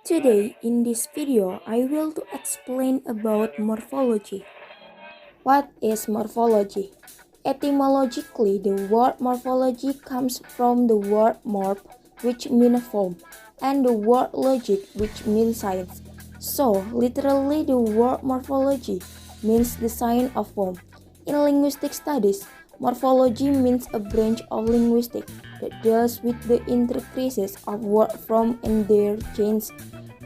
Today in this video I will to explain about morphology. What is morphology? Etymologically, the word morphology comes from the word morph, which means form, and the word logic, which means science. So, literally the word morphology means the science of form. In linguistic studies, morphology means a branch of linguistics that deals with the intricacies of word form and their change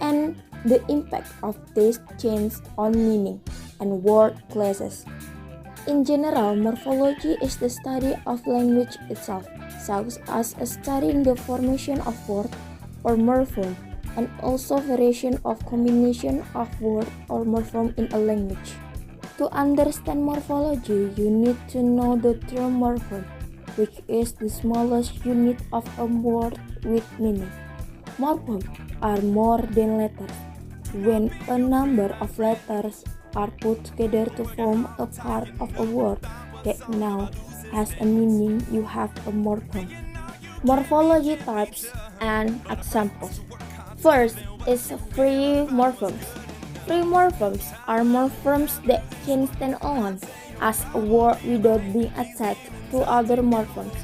and the impact of these changes on meaning and word classes. In general, morphology is the study of language itself, such as studying the formation of word or morpheme, and also variation of combination of word or morpheme in a language. To understand morphology, you need to know the term morpheme, which is the smallest unit of a word with meaning. Morphemes are more than letters. When a number of letters are put together to form a part of a word that now has a meaning, you have a morpheme. Morphology types and examples. First is free morphemes. Free morphemes are morphemes that can stand alone as a word without being attached to other morphemes.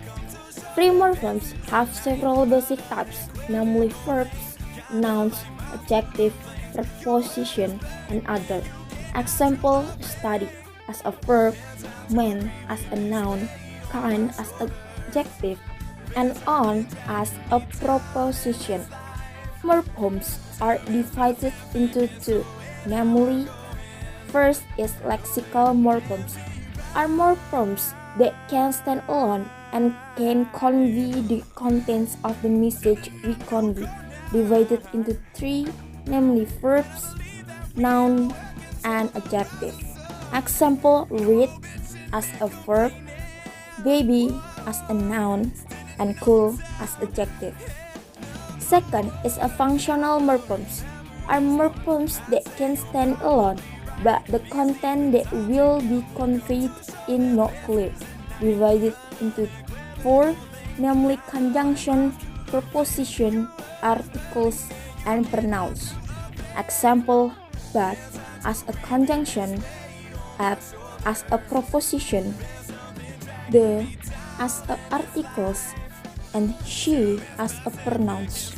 Free morphemes have several basic types, namely verbs, nouns, adjective, preposition, and other. Example: study as a verb, man as a noun, kind as an adjective, and on as a preposition. Morphemes are divided into two, namely, first is lexical morphemes, are morphemes that can stand alone and can convey the contents of the message we convey, divided into three, namely verbs, noun, and adjective. Example: read as a verb, baby as a noun, and cool as adjective. Second is a functional morphemes, are morphemes that can stand alone, but the content that will be conveyed is not clear, divided into four, namely conjunction, preposition, articles, and pronouns. Example: but as a conjunction, at as a preposition, the as a articles, and she as a pronouns.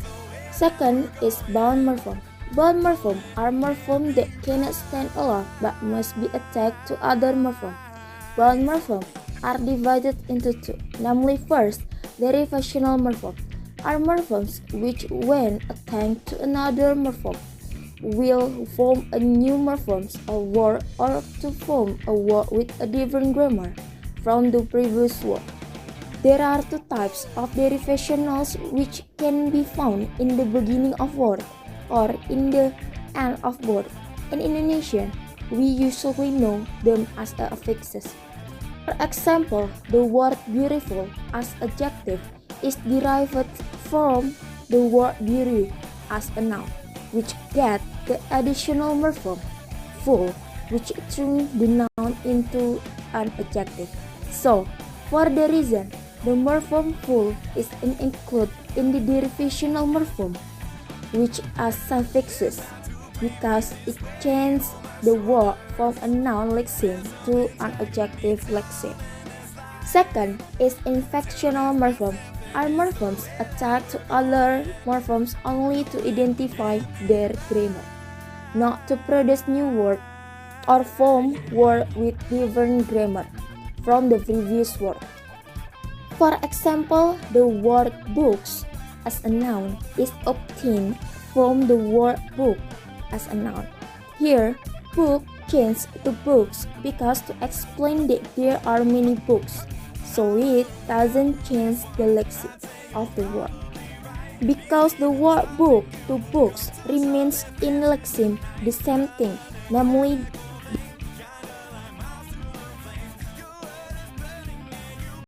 Second is bound morpheme. Bound morphemes are morphemes that cannot stand alone but must be attached to other morphemes. Bound morphemes are divided into two, namely first, derivational morphemes are morphemes which when attached to another morpheme will form a new morpheme, a word, or to form a word with a different grammar from the previous word. There are two types of derivationals which can be found in the beginning of word or in the end of word. In Indonesian, we usually know them as affixes. For example, the word beautiful as adjective is derived from the word beauty as a noun, which get the additional morpheme full, which turns the noun into an adjective. So, for the reason the morpheme full is included in the derivational morpheme, which are suffixes, because it changes the word from a noun lexeme to an adjective lexeme. Second is inflectional morpheme, are morphemes attached to other morphemes only to identify their grammar, not to produce new word or form word with different grammar from the previous word. For example, the word books as a noun is obtained from the word book as a noun. Here, book changed to books because to explain that there are many books, so it doesn't change the lexeme of the word. Because the word book to books remains in lexeme the same thing, namely